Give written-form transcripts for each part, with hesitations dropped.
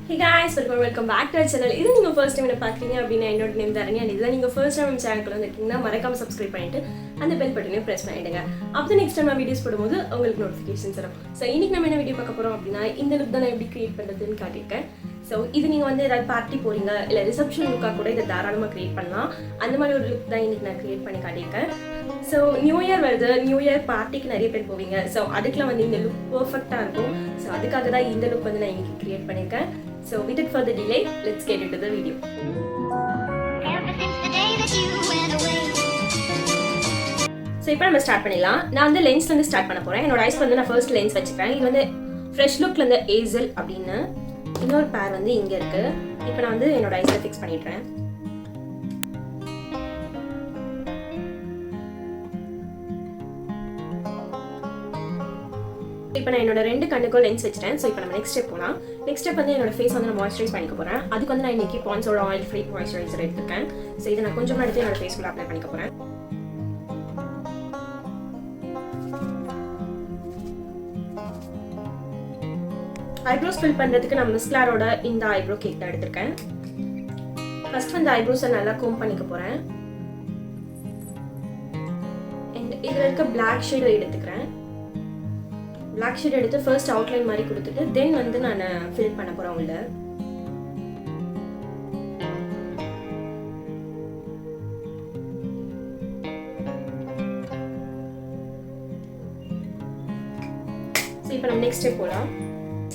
Hey guys, welcome back to our channel. If you first time watching, I am name Dharani, and if you first time channel, subscribe and the bell button press பண்ணிடுங்க. After next time videos போடும்போது உங்களுக்கு notifications வரும். So இன்னைக்கு நம்ம என்ன video பார்க்க போறோம் அப்படினா இந்த லுக் தான் எப்படி கிரியேட் பண்றதுன்னு காட்டியிருக்கேன். So இது நீங்க வந்து ஏதாவது பார்ட்டி போறீங்க இல்ல ரிசப்ஷன் லுக்கா கூட இத தாராளமா கிரியேட் பண்ணலாம். அந்த மாதிரி ஒரு லுக் தான் இன்னைக்கு நான் கிரியேட் பண்ணி காட்டியிருக்கேன். So நியூ இயர் வருது, நியூ இயர் பார்ட்டிக்கு நிறைய பேர் போவீங்க. So அதுக்குலாம் வந்து இந்த லுக் பெர்ஃபெக்ட்டா இருக்கும். So அதுக்காக தான் இந்த லுக் வந்து நான் இன்னைக்கு கிரியேட் பண்ணிருக்கேன். So without further delay, let's get into the video. So இப்போ நம்ம ஸ்டார்ட் பண்ணிடலாம். நான் வந்து லென்ஸ்ல இருந்து ஸ்டார்ட் பண்ண போறேன். என்னோட ஐஸ் வந்து நான் ஃபர்ஸ்ட் லென்ஸ் வச்சுக்கிறேன். இது வந்து ஃப்ரெஷ் லுக்ல இருந்து ஏசல் அப்படின்னு இன்னொரு பேர் வந்து இங்க இருக்கு. இப்போ நான் வந்து என்னோட ஐஸ்ல ஃபிக்ஸ் பண்ணிடுறேன். இப்போ நான் என்னோட ரெண்டு கண்ணுக்கும் லென்ஸ் வச்சிட்டேன். ஸோ இப்போ நம்ம நெக்ஸ்ட் ஸ்டெப் போகலாம். நெக்ஸ்ட் ஸ்டெப் வந்து என்னோட ஃபேஸ் வந்து நான் மாய்ஸ்சரைஸ் பண்ணிக்க போகிறேன். அதுக்கு வந்து நான் இன்னைக்கு பான்ஸோட ஆயில் ஃப்ரீ மாய்ஸ்சரைசர் எடுத்துருக்கேன். ஸோ இதை நான் கொஞ்சமாக எடுத்து என்னோட ஃபேஸ்க்குள்ள அப்ளை பண்ணிக்க போகிறேன். ஐப்ரோஸ் ஃபில் பண்ணுறதுக்கு நான் மிஸ்க்லாரோட இந்த ஐப்ரோ கேக் தான் எடுத்திருக்கேன். ஃபர்ஸ்ட் வந்து ஐப்ரோஸை நல்லா கோம் பண்ணிக்க போகிறேன். அண்ட் இதில் இருக்க பிளாக் ஷேடை எடுத்துக்கிறேன். பிளாக் ஷேட் எடுத்து ஃபர்ஸ்ட் அவுட்லைன் மாதிரி கொடுத்துட்டு தென் வந்து நான் ஃபில் பண்ண போகிறேன் உள்ள. ஸோ இப்போ நம்ம நெக்ஸ்ட் ஸ்டெப் போகலாம்.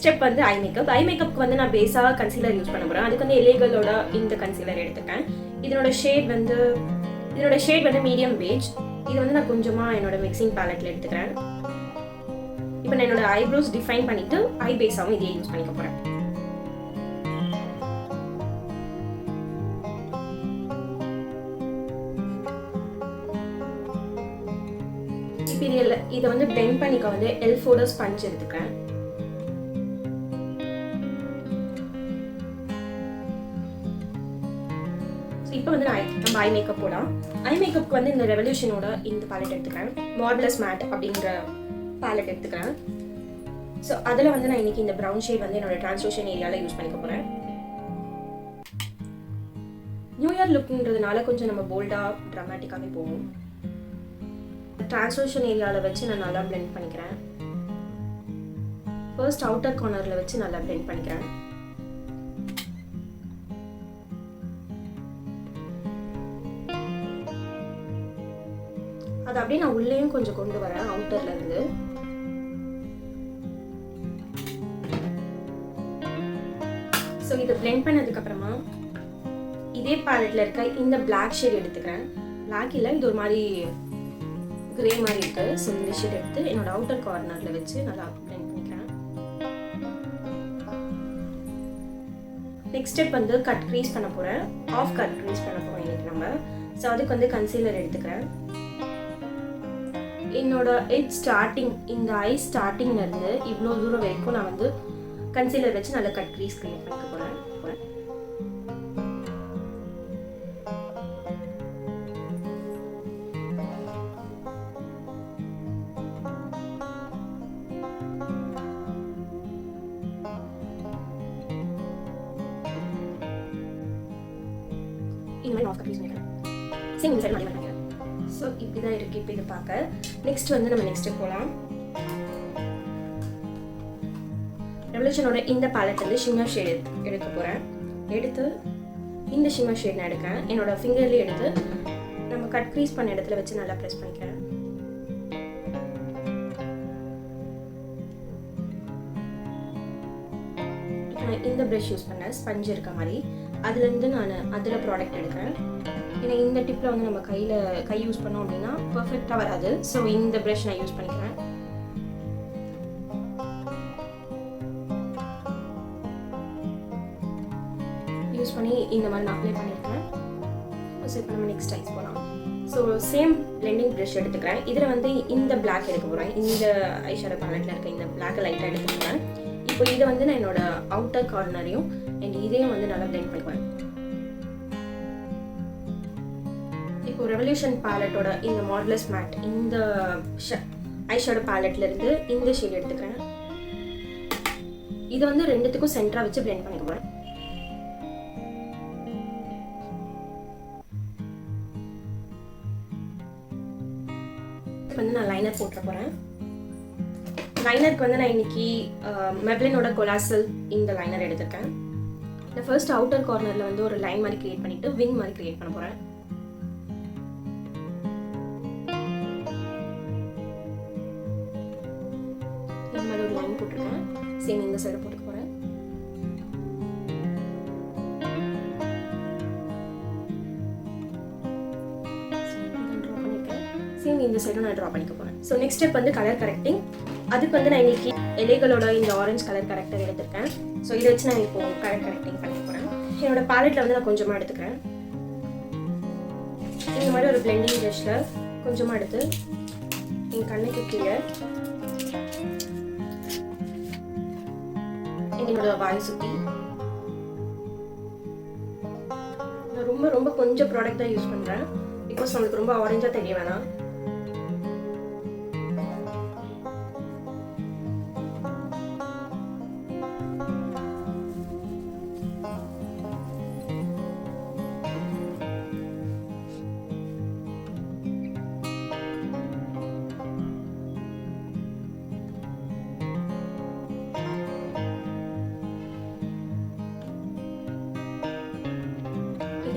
ஸ்டெப் வந்து ஐ மேக்கப். ஐ மேக்கப்புக்கு வந்து நான் பேஸாக கன்சீலர் யூஸ் பண்ண போகிறேன். அதுக்கு வந்து எலேகலோட இந்த கன்சீலர் எடுத்துட்டேன். இதனோட ஷேட் வந்து மீடியம் பேஜ். இது வந்து நான் கொஞ்சமாக என்னோட மிக்சிங் பேலட்டில் எடுத்துக்கிறேன். இப்போ நான் என்னோட ஐப்ரோஸ் டிஃபைன் பண்ணிட்டு ஐ பேஸாகவும் இதையே யூஸ் பண்ணிக்க போகிறேன். இப்போ இதை வந்து பிளெண்ட் பண்ணிக்க வந்து எல்ஃபோட ஸ்பஞ்ச் எடுத்துக்கிறேன். இப்போ வந்து நம்ம ஐ மேக்கப் போடலாம். ஐ மேக்கப்புக்கு வந்து இந்த ரெவல்யூஷனோட இந்த பேலட் எடுத்துக்கிறேன். மார்பிளஸ் மேட் அப்படிங்கிற பேலட் எடுத்துக்கிறேன். ஸோ அதில் வந்து நான் இன்னைக்கு இந்த ப்ரௌன் ஷேட் வந்து என்னோட டிரான்ஸ்லூஷன் ஏரியாவில் யூஸ் பண்ணிக்க போகிறேன். நியூ இயர் லுக்குன்றதுனால கொஞ்சம் நம்ம போல்டாக ட்ராமேட்டிக்காகவே போகும். டிரான்ஸ்லூஷன் ஏரியாவில் வச்சு நான் நல்லா பிளெண்ட் பண்ணிக்கிறேன். ஃபர்ஸ்ட் அவுட்டர் கார்னரில் வச்சு நல்லா பிளெண்ட் பண்ணிக்கிறேன். அது அப்படியே நான் உள்ளேயும் கொஞ்சம் கொண்டு வரேன் அவுட்டர்ல இருந்து. ஸோ இதை பிளெண்ட் பண்ணதுக்கு அப்புறமா இதே பேலட்ல இருக்க இந்த பிளாக் ஷேட் எடுத்துக்கிறேன். பிளாக் இல்லை, இது ஒரு மாதிரி கிரே மாதிரி இருக்கு. ஸோ இந்த ஷேட் எடுத்து என்னோட அவுட்டர் கார்னர்ல வச்சு நல்லா பிளெண்ட் பண்ணிக்கிறேன். நெக்ஸ்ட் ஸ்டெப் வந்து கட் க்ரீஸ் பண்ண போறேன். ஆஃப் கட் க்ரீஸ் பண்ண போறோம் இன்னைக்கு நம்ம. ஸோ அதுக்கு வந்து கன்சீலர் எடுத்துக்கிறேன். என்னோட எட்ஜ் ஸ்டார்டிங் இந்த ஐ ஸ்டார்டிங்ல இருந்து இவ்வளோ தூரம் வரைக்கும் நான் வந்து கன்சீலர் வச்சு நல்லா கட் க்ரீஸ் கிரியேட் பண்ணிக்க போறேன். இந்த மாதிரி ஆஃப் கட் க்ரீஸ் பண்ணிக்கிறேன். சரி இந்த சைடு மாதிரி பண்ணிக்கிறேன். ஸோ இப்படி தான் இருக்குது இப்போ இது பார்க்க. நெக்ஸ்ட் வந்து நம்ம நெக்ஸ்ட் போகலாம். ரெவல்யூஷனோட இந்த பேலட் வந்து ஷிம்மர் ஷேட் எடுக்க போகிறேன். எடுத்து இந்த ஷிம்மர் ஷேட் நான் எடுக்கிறேன். என்னோட ஃபிங்கர்லேயே எடுத்து நம்ம கட் க்ரீஸ் பண்ண இடத்துல வச்சு நல்லா ப்ரெஸ் பண்ணிக்கிறேன். நான் இந்த ப்ரஷ் யூஸ் பண்ணேன், ஸ்பஞ்ச் இருக்க மாதிரி. அதுலேருந்து நான் அதில் ப்ராடக்ட் எடுக்கிறேன். ஏன்னா இந்த டிப்பில் வந்து நம்ம கை யூஸ் பண்ணோம் அப்படின்னா பர்ஃபெக்டாக வராது. ஸோ இந்த ப்ரஷ் நான் யூஸ் பண்ணிக்கிறேன். யூஸ் பண்ணி இந்த மாதிரி நான் அப்ளை பண்ணியிருக்கேன். ஸோ இப்போ நம்ம நெக்ஸ்ட் ஐஸ் போகலாம். ஸோ சேம் பிளெண்டிங் ப்ரஷ் எடுத்துக்கிறேன். இதில் வந்து இந்த பிளாக் எடுக்க போகிறேன். இந்த ஐஷேடோ பேலட்டில் இருக்க இந்த பிளாக் லைட்டாக எடுத்துக்கிறேன். இப்போ இதை வந்து நான் என்னோட அவுட்டர் கார்னரையும் அண்ட் இதையும் வந்து நல்லா பிளெண்ட் பண்ணிக்குவேன். இப்போ ரெவல்யூஷன் பேலட்டோட இந்த மார்பிளஸ் மேட் இந்த ஐஷேடோ பேலட்ல இருந்து இந்த ஷேட் எடுத்துக்கிறேன். இது வந்து ரெண்டுத்துக்கும் சென்டரா வச்சு blend பண்ணிக்க போறேன். வந்து நான் லைனர் போட்டுற போறேன். லைனருக்கு வந்து நான் இன்னைக்கு மெப்ளினோட கொலாசல் இந்த லைனர் எடுத்துருக்கேன். நான் ஃபர்ஸ்ட் அவுட்டர் கார்னர்ல வந்து ஒரு லைன் மாதிரி கிரியேட் பண்ணிட்டு விங் மாதிரி கிரியேட் பண்ண போறேன். இந்த மாதிரி ஒரு லைன் போட்டுருக்கேன். சேம் இந்த சைடு போட்டுக்க போறேன். சேம் இந்த சைடும் நான் ட்ரா பண்ணிக்க போறேன். ஸோ நெக்ஸ்ட் ஸ்டெப் வந்து கலர் கரெக்டிங். அதுக்கு வந்து நான் இன்னைக்கு இலைகளோட இந்த ஆரஞ்சு கலர் கரெக்டர் எடுத்திருக்கேன். ஸோ இதை வச்சு நான் இப்போ கலர் கரெக்டிங் பண்ணிக்க போறேன். என்னோட பேலட்ல வந்து நான் கொஞ்சமா எடுத்துக்கிறேன். இந்த மாதிரி ஒரு பிளெண்டிங் ப்ரஷ்ல கொஞ்சமா எடுத்து என் கண்ணுக்கு கீழே என்னோட வாய் சுத்தி நான் ரொம்ப ரொம்ப கொஞ்சம் ப்ராடக்ட் தான் யூஸ் பண்றேன். பிகாஸ் நம்மளுக்கு ரொம்ப ஆரஞ்சா தெரிய வேணாம்.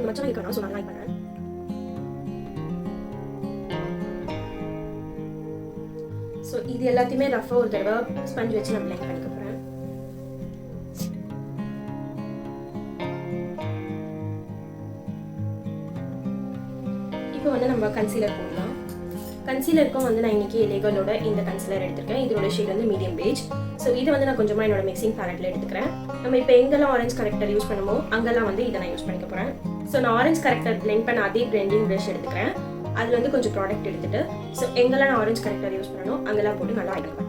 மச்சம் இருக்கணும். ஸோ நான் லைக் பண்ணுறேன். ஸோ இது எல்லாத்தையுமே ரஃபாக ஒரு தடவை ஸ்பஞ்ச் வச்சு நான் லைக் பண்ணிக்க போகிறேன். இப்போ வந்து நம்ம கன்சீலர் போடலாம். கன்சீலருக்கும் வந்து நான் இன்னைக்கு இலைகளோட இந்த கன்சீலர் எடுத்திருக்கேன். இதோட ஷேட் வந்து மீடியம் பேஜ். ஸோ இதை வந்து நான் கொஞ்சமாக என்னோட மிக்சிங் பேலட்ல எடுத்துக்கிறேன். நம்ம இப்போ எங்கெல்லாம் ஆரஞ்ச் கரெக்டர் யூஸ் பண்ணுமோ அங்கெல்லாம் வந்து இதை நான் யூஸ் பண்ணிக்க போகிறேன். ஸோ நான் ஆரஞ்ச் கரெக்டர் பிளெண்ட் பண்ண அதே பிளெண்டிங் ப்ரஷ் எடுத்துக்கிறேன். அதில் வந்து கொஞ்சம் ப்ராடக்ட் எடுத்துட்டு ஸோ எங்கெல்லாம் நான் ஆரஞ்ச் கரெக்டர் யூஸ் பண்ணணும் அங்கெல்லாம் போட்டு நல்லா ஆகிடுவேன்.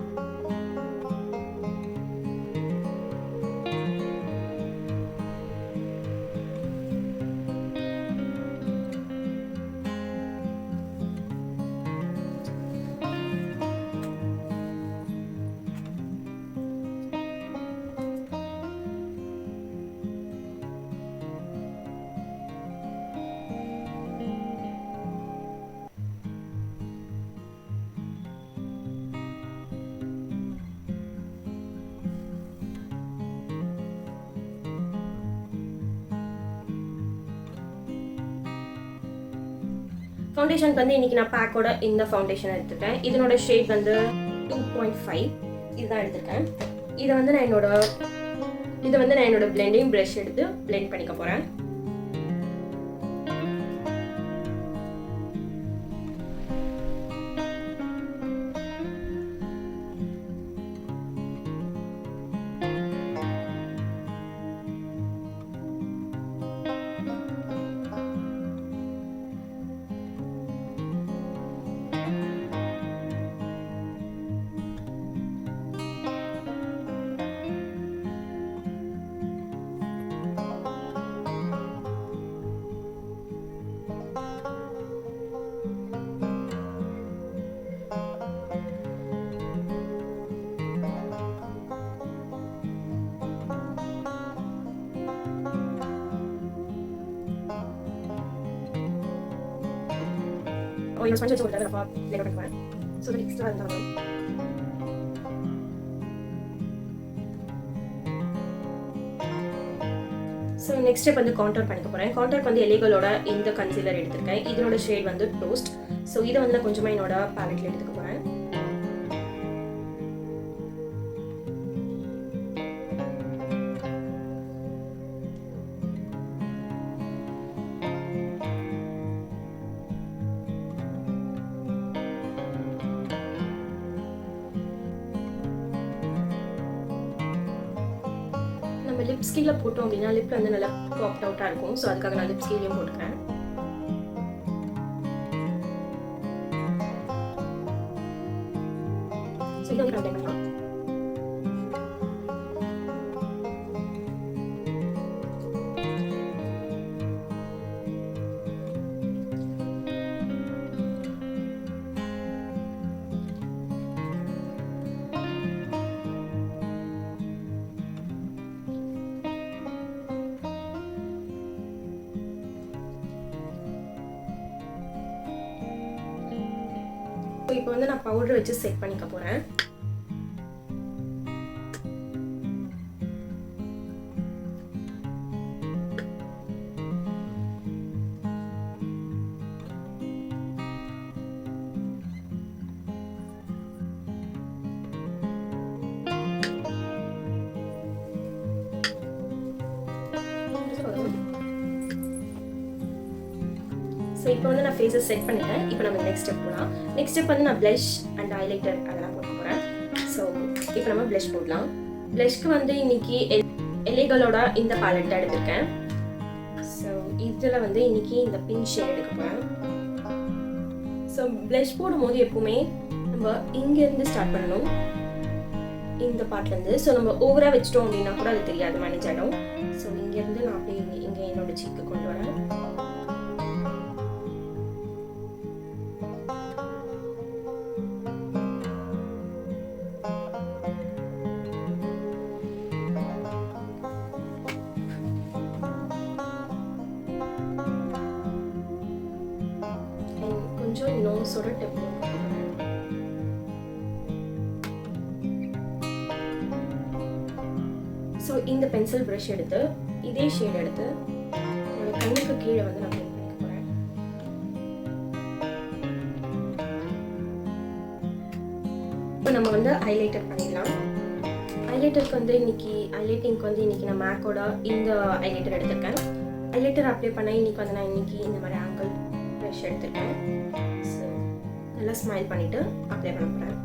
ஃபவுண்டேஷனுக்கு வந்து இன்னைக்கு நான் பேக்கோட இந்த ஃபவுண்டேஷன் எடுத்துருக்கேன். இதனோட ஷேட் வந்து 2.5 இதுதான் எடுத்திருக்கேன். இதை வந்து நான் என்னோட பிளெண்டிங் ப்ரஷ் எடுத்து பிளெண்ட் பண்ணிக்க போறேன். இந்த ஸ்பஞ்ச் வச்சு ஒரு தடவை ரஃபா லேட் பண்ண போறேன். ஸோ அது எக்ஸ்ட்ரா இருந்தாலும் ஸோ நெக்ஸ்ட் ஸ்டெப் வந்து கான்டோர் பண்ணிக்க போறேன். கான்டோருக்கு வந்து இலைகளோட இந்த கன்சீலர் எடுத்திருக்கேன். இதனோட ஷேட் வந்து டோஸ்ட். ஸோ இதை வந்து நான் கொஞ்சமா என்னோட பேலட்ல எடுத்துக்க போறேன். நம்ம லிப் ஸ்கின்ல போட்டோம் அப்படின்னா லிப்ல வந்து நல்லா பாப்ட் அவுட்டா இருக்கும். ஸோ அதுக்காக நான் லிப் ஸ்கின்லையும் போட்டுக்கிறேன். ஸோ இதை வந்து பண்ணலாம். இப்போ வந்து நான் பவுடர் வச்சு செட் பண்ணிக்க போகிறேன். ஸோ இப்போ வந்து நான் ஃபேஸை செட் பண்ணிட்டேன். இப்போ நம்ம நெக்ஸ்ட் ஸ்டெப் போகலாம். நெக்ஸ்ட் ஸ்டெப் வந்து நான் ப்ளஷ் அண்ட் ஹைலைட்டர் அதெல்லாம் போட போகிறேன். ஸோ இப்போ நம்ம ப்ளஷ் போடலாம். ப்ளஷ்க்கு வந்து இன்னைக்கு எல்லைகளோட இந்த பேலட் எடுத்திருக்கேன். ஸோ இதில் வந்து இன்னைக்கு இந்த பிங்க் ஷேட் எடுக்க போகிறேன். ஸோ ப்ளஷ் போடும்போது எப்பவுமே நம்ம இங்கேருந்து ஸ்டார்ட் பண்ணணும், இந்த பார்ட்லேருந்து. ஸோ நம்ம ஓவராக வச்சிட்டோம் அப்படின்னா கூட அது தெரியாது, மேனேஜ் ஆகிடும். ஸோ இங்கேருந்து நான் அப்படியே இங்கே என்னோட சீக்கு கொண்டு வரேன். கொஞ்சம் நோஸோட டெப். ஸோ இந்த பென்சில் ப்ரஷ் எடுத்து இதே ஷேட் எடுத்து என்னோட கண்ணுக்கு கீழே வந்து நான் பெயிண்ட் பண்ணிக்க போகிறேன். இப்போ நம்ம வந்து ஹைலைட்டர் பண்ணிடலாம். ஹைலைட்டருக்கு வந்து ஹைலைட்டிங்க்கு வந்து இன்னைக்கு நான் மேக்கோட இந்த ஹைலைட்டர் எடுத்திருக்கேன். ஹைலைட்டர் அப்ளை பண்ண இன்னைக்கு வந்து நான் இந்த மாதிரி ஆங்கிள் ப்ரஷ் எடுத்திருக்கேன். ஸோ நல்லா ஸ்மைல் பண்ணிட்டு அப்ளை பண்ண போகிறேன்.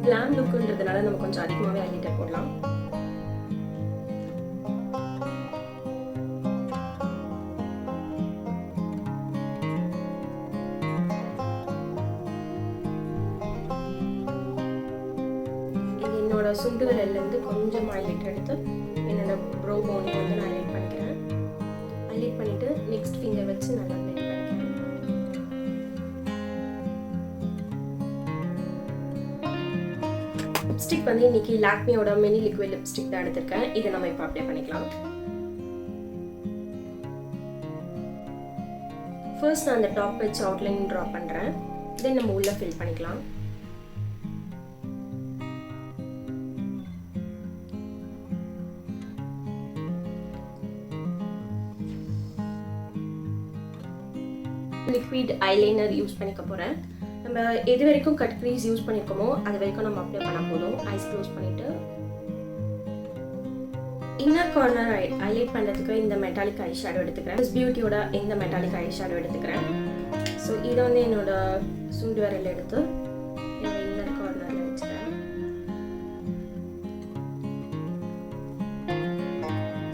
glam லுக்குன்றதுனால நம்ம கொஞ்சம் அதிகமாகவே ஹைலைட்டர் போடலாம். என்னோட சுண்டு விரல்லேருந்து கொஞ்சம் ஹைலைட்டர் எடுத்து என்னோட ப்ரோ போனை வந்து நான் ஹைலைட் பண்ணிக்கிறேன். ஹைலைட் பண்ணிட்டு நெக்ஸ்ட் ஃபிங்கர் வச்சு நல்லா பிளெண்ட் பண்ணிக்கிறேன். லிப்ஸ்டிக் வந்து இன்னைக்கு லாக்மியோட மினி லிக்விட் லிப்ஸ்டிக் தான் எடுத்திருக்கேன். இதை நம்ம இப்போ அப்ளை பண்ணிக்கலாம். ஃபர்ஸ்ட் நான் அந்த டாப் வச்சு அவுட்லைன் ட்ரா பண்ணுறேன். தென் நம்ம உள்ள ஃபில் பண்ணிக்கலாம். லிக்விட் ஐலைனர் யூஸ் பண்ணிக்க போகிறேன். நம்ம எது வரைக்கும் கட் க்ரீஸ் யூஸ் பண்ணியிருக்கோமோ அது வரைக்கும் நம்ம அப்ளை பண்ண போதும். ஐஸ் க்ளோஸ் பண்ணிவிட்டு இன்னர் கார்னர் ஹைலைட் பண்ணுறதுக்கு இந்த மெட்டாலிக் ஐ ஷேடோ எடுத்துக்கிறேன். பியூட்டியோட இந்த மெட்டாலிக் ஐ ஷேடோ எடுத்துக்கிறேன். ஸோ இதை வந்து என்னோட சுண்டு விரல் எடுத்து என்னோட இன்னர் கார்னரில் வச்சுக்கிறேன்.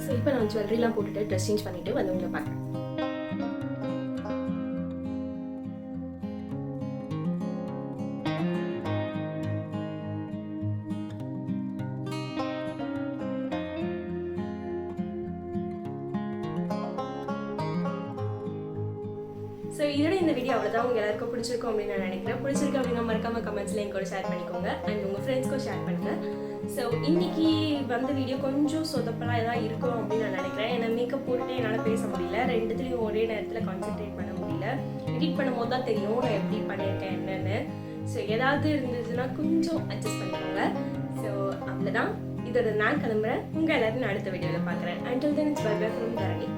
ஸோ இப்போ நான் ஜுவல்லரிலாம் போட்டுட்டு ட்ரெஸ் சேஞ்ச் பண்ணிவிட்டு வந்து உங்களை பார்க்குறேன். ஸோ இதோட இந்த வீடியோ அவ்வளோதான். உங்கள் எல்லாருக்கும் பிடிச்சிருக்கும் அப்படின்னு நான் நினைக்கிறேன். பிடிச்சிருக்கு அப்படின்னா மறக்காம கமெண்ட்ஸில் என் கூட ஷேர் பண்ணிக்கோங்க அண்ட் உங்கள் ஃப்ரெண்ட்ஸ்க்கும் ஷேர் பண்ணுங்கள். ஸோ இன்னைக்கு வந்த வீடியோ கொஞ்சம் சொதப்பலாக தான் இருக்கும் அப்படின்னு நான் நினைக்கிறேன். ஏன்னா மேக்கப் போட்டுட்டு என்னால் பேச முடியல, ரெண்டுத்துலேயும் ஒரே நேரத்தில் கான்சென்ட்ரேட் பண்ண முடியல. எடிட் பண்ணும்போது தான் தெரியும் நான் எப்படி பண்ணியிருக்கேன் என்னென்னு. ஸோ ஏதாவது இருந்ததுன்னா கொஞ்சம் அட்ஜஸ்ட் பண்ணிக்கோங்க. ஸோ அவ்வளோதான். இதோட நான் கிளம்புறேன். உங்கள் எல்லாரும் நான் அடுத்த வீடியோவில் பார்க்குறேன். Until then, it's bye bye from Dharani.